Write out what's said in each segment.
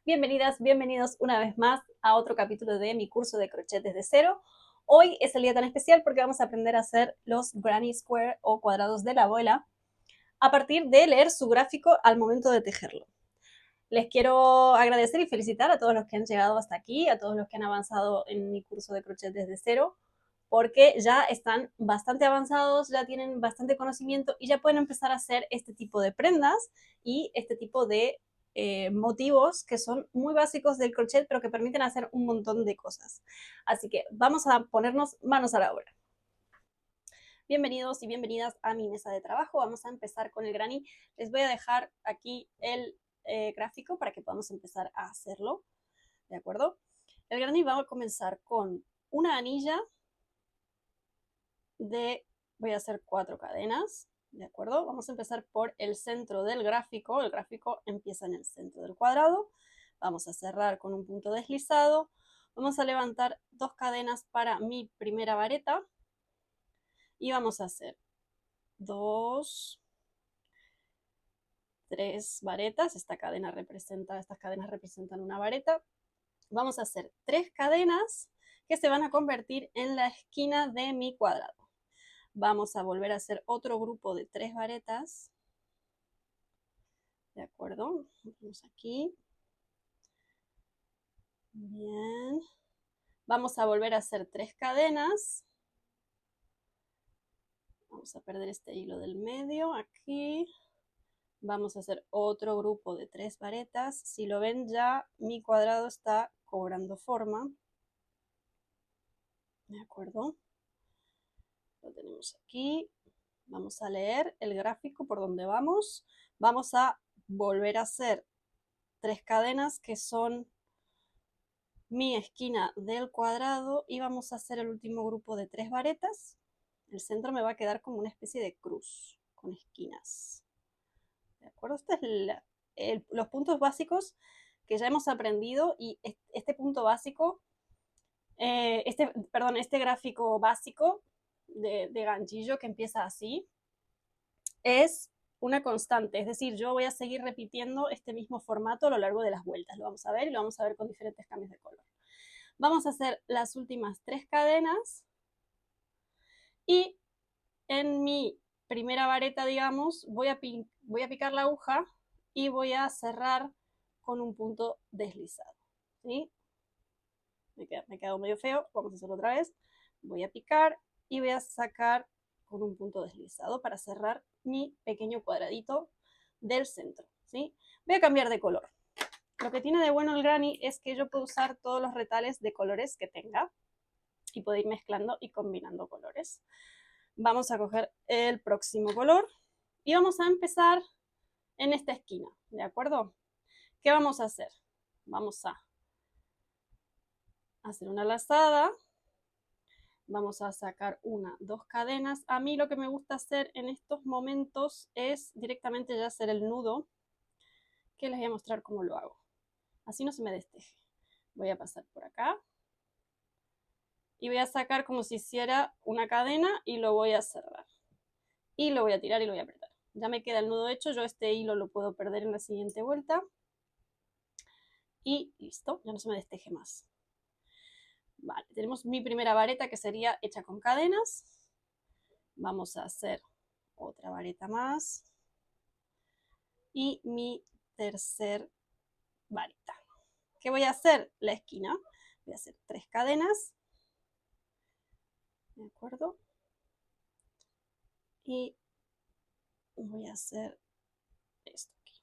Bienvenidas, bienvenidos una vez más a otro capítulo de mi curso de crochet desde cero. Hoy es el día tan especial porque vamos a aprender a hacer los granny square o cuadrados de la abuela a partir de leer su gráfico al momento de tejerlo. Les quiero agradecer y felicitar a todos los que han llegado hasta aquí, a todos los que han avanzado en mi curso de crochet desde cero, porque ya están bastante avanzados, ya tienen bastante conocimiento y ya pueden empezar a hacer este tipo de prendas y este tipo de motivos que son muy básicos del crochet, pero que permiten hacer un montón de cosas. Así que vamos a ponernos manos a la obra. Bienvenidos y bienvenidas a mi mesa de trabajo. Vamos a empezar con el granny. Les voy a dejar aquí el gráfico para que podamos empezar a hacerlo, ¿de acuerdo? El granny va a comenzar con una anilla voy a hacer 4 cadenas, ¿de acuerdo? Vamos a empezar por el centro del gráfico. El gráfico empieza en el centro del cuadrado. Vamos a cerrar con un punto deslizado. Vamos a levantar 2 cadenas para mi primera vareta. Y vamos a hacer 2, 3 varetas. Estas cadenas representan una vareta. Vamos a hacer 3 cadenas que se van a convertir en la esquina de mi cuadrado. Vamos a volver a hacer otro grupo de 3 varetas. ¿De acuerdo? Vamos aquí. Bien. Vamos a volver a hacer 3 cadenas. Vamos a perder este hilo del medio aquí. Vamos a hacer otro grupo de 3 varetas. Si lo ven ya, mi cuadrado está cobrando forma. ¿De acuerdo? Lo tenemos aquí. Vamos a leer el gráfico por donde vamos. Vamos a volver a hacer 3 cadenas que son mi esquina del cuadrado y vamos a hacer el último grupo de 3 varetas. El centro me va a quedar como una especie de cruz con esquinas. ¿De acuerdo? Estos es los puntos básicos que ya hemos aprendido y este punto básico, este gráfico básico de ganchillo que empieza así, es una constante, es decir, yo voy a seguir repitiendo este mismo formato a lo largo de las vueltas. Lo vamos a ver y lo vamos a ver con diferentes cambios de color. Vamos a hacer las últimas 3 cadenas y en mi primera vareta, digamos, voy a picar la aguja y voy a cerrar con un punto deslizado. ¿Sí? Me ha quedado medio feo, vamos a hacerlo otra vez. Voy a picar y voy a sacar con un punto deslizado para cerrar mi pequeño cuadradito del centro. ¿Sí? Voy a cambiar de color. Lo que tiene de bueno el granny es que yo puedo usar todos los retales de colores que tenga y puedo ir mezclando y combinando colores. Vamos a coger el próximo color y vamos a empezar en esta esquina, ¿de acuerdo? ¿Qué vamos a hacer? Vamos a hacer una lazada, vamos a sacar 1, 2 cadenas. A mí lo que me gusta hacer en estos momentos es directamente ya hacer el nudo, que les voy a mostrar cómo lo hago. Así no se me desteje. Voy a pasar por acá y voy a sacar como si hiciera una cadena y lo voy a cerrar. Y lo voy a tirar y lo voy a apretar. Ya me queda el nudo hecho, yo este hilo lo puedo perder en la siguiente vuelta. Y listo, ya no se me desteje más. Vale, tenemos mi primera vareta que sería hecha con cadenas. Vamos a hacer otra vareta más. Y mi tercer vareta. ¿Qué voy a hacer? La esquina. Voy a hacer 3 cadenas. ¿De acuerdo? Y voy a hacer esto aquí.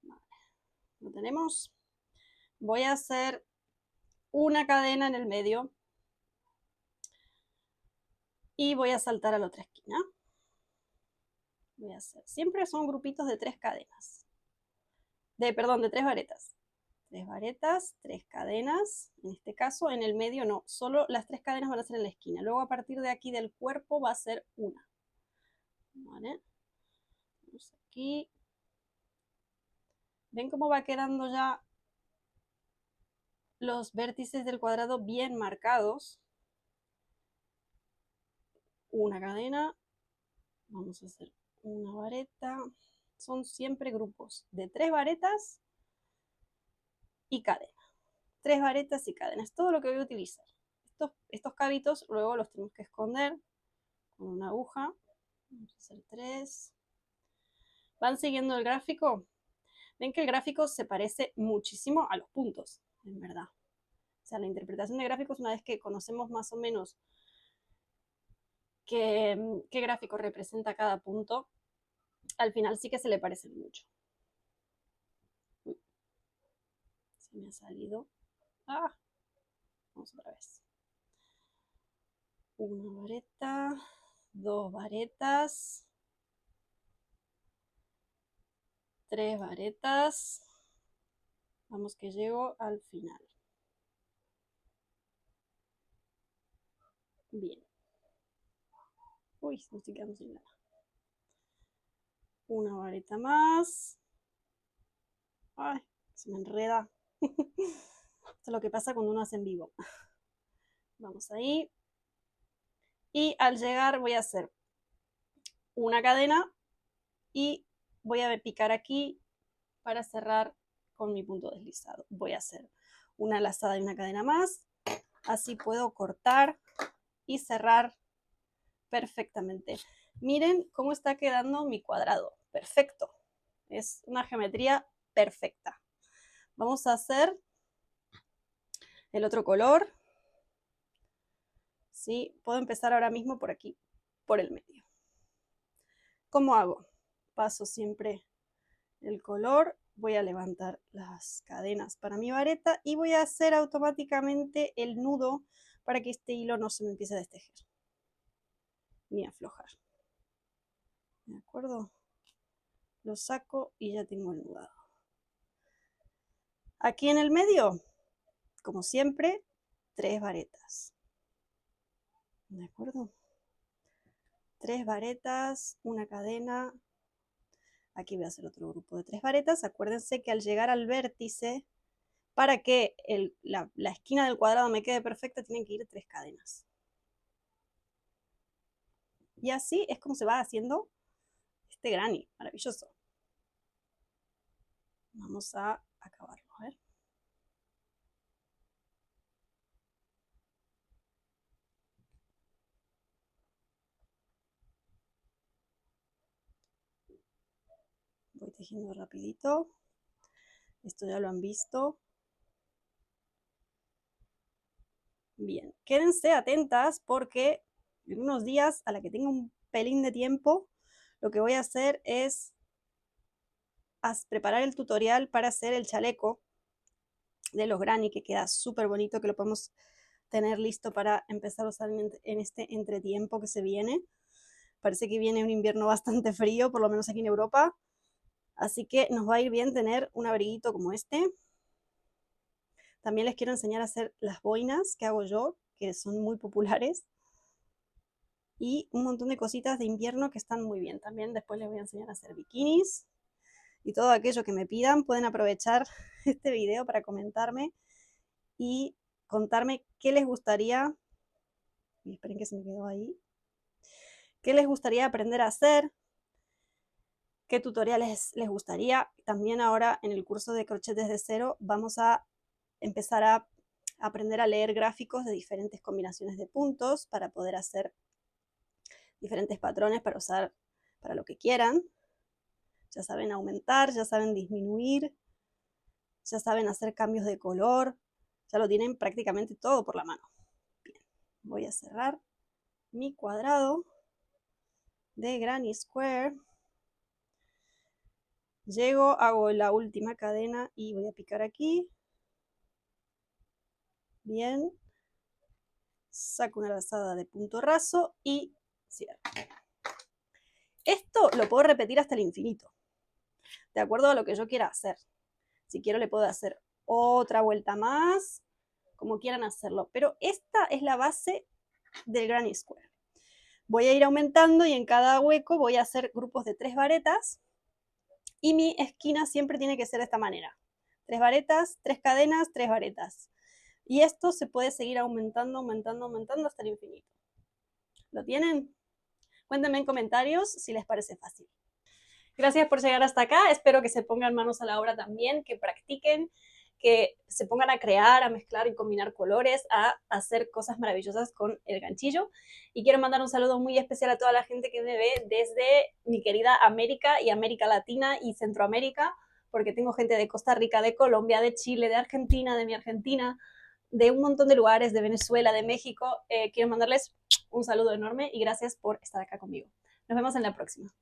Vale, lo tenemos. Voy a hacer una cadena en el medio y voy a saltar a la otra esquina. Voy a hacer, siempre son grupitos de 3 cadenas. De 3 varetas. 3 varetas, 3 cadenas. En este caso, en el medio no, solo las 3 cadenas van a ser en la esquina. Luego a partir de aquí del cuerpo va a ser una. ¿Vale? Vamos aquí. ¿Ven cómo va quedando ya los vértices del cuadrado bien marcados? Una cadena. Vamos a hacer una vareta. Son siempre grupos de 3 varetas y cadena. 3 varetas y cadena. Es todo lo que voy a utilizar. Estos cabitos luego los tenemos que esconder con una aguja. Vamos a hacer 3. ¿Van siguiendo el gráfico? Ven que el gráfico se parece muchísimo a los puntos, en verdad. O sea, la interpretación de gráficos, una vez que conocemos más o menos qué gráfico representa cada punto, al final sí que se le parecen mucho. Uy, se me ha salido. Ah, vamos otra vez. Una vareta, 2 varetas, 3 varetas. Vamos que llego al final. Bien. Uy, me estoy quedando sin nada. Una vareta más. Ay, se me enreda. Esto es lo que pasa cuando uno hace en vivo. Vamos ahí. Y al llegar voy a hacer una cadena y voy a picar aquí para cerrar con mi punto deslizado. Voy a hacer una lazada y una cadena más. Así puedo cortar y cerrar perfectamente. Miren cómo está quedando mi cuadrado. Perfecto. Es una geometría perfecta. Vamos a hacer el otro color. ¿Sí? Puedo empezar ahora mismo por aquí, por el medio. ¿Cómo hago? Paso siempre el color. Voy a levantar las cadenas para mi vareta y voy a hacer automáticamente el nudo para que este hilo no se me empiece a destejer ni a aflojar. ¿De acuerdo? Lo saco y ya tengo el nudado. Aquí en el medio, como siempre, 3 varetas. ¿De acuerdo? 3 varetas, una cadena. Aquí voy a hacer otro grupo de 3 varetas. Acuérdense que al llegar al vértice, para que la esquina del cuadrado me quede perfecta, tienen que ir 3 cadenas. Y así es como se va haciendo este granny, maravilloso. Vamos a acabarlo, a ver. Voy tejiendo rapidito. Esto ya lo han visto. Bien, quédense atentas porque en unos días, a la que tenga un pelín de tiempo, lo que voy a hacer es preparar el tutorial para hacer el chaleco de los granny, que queda súper bonito, que lo podemos tener listo para empezar a usar en este entretiempo que se viene. Parece que viene un invierno bastante frío, por lo menos aquí en Europa, así que nos va a ir bien tener un abriguito como este. También les quiero enseñar a hacer las boinas que hago yo, que son muy populares, y un montón de cositas de invierno que están muy bien. También después les voy a enseñar a hacer bikinis y todo aquello que me pidan. Pueden aprovechar este video para comentarme y contarme qué les gustaría. Y esperen que se me quedó ahí. ¿Qué les gustaría aprender a hacer? ¿Qué tutoriales les gustaría? También ahora en el curso de crochet desde cero vamos a empezar a aprender a leer gráficos de diferentes combinaciones de puntos para poder hacer diferentes patrones para usar para lo que quieran. Ya saben aumentar, ya saben disminuir, ya saben hacer cambios de color, ya lo tienen prácticamente todo por la mano. Bien, voy a cerrar mi cuadrado de Granny Square. Llego, hago la última cadena y voy a picar aquí. Bien. Saco una lazada de punto raso y cierro. Esto lo puedo repetir hasta el infinito, de acuerdo a lo que yo quiera hacer. Si quiero le puedo hacer otra vuelta más, como quieran hacerlo. Pero esta es la base del Granny Square. Voy a ir aumentando y en cada hueco voy a hacer grupos de 3 varetas. Y mi esquina siempre tiene que ser de esta manera. 3 varetas, 3 cadenas, 3 varetas. Y esto se puede seguir aumentando, aumentando, aumentando hasta el infinito. ¿Lo tienen? Cuéntenme en comentarios si les parece fácil. Gracias por llegar hasta acá. Espero que se pongan manos a la obra también, que practiquen, que se pongan a crear, a mezclar y combinar colores, a hacer cosas maravillosas con el ganchillo. Y quiero mandar un saludo muy especial a toda la gente que me ve desde mi querida América y América Latina y Centroamérica, porque tengo gente de Costa Rica, de Colombia, de Chile, de Argentina, de mi Argentina, de un montón de lugares, de Venezuela, de México. Quiero mandarles un saludo enorme y gracias por estar acá conmigo. Nos vemos en la próxima.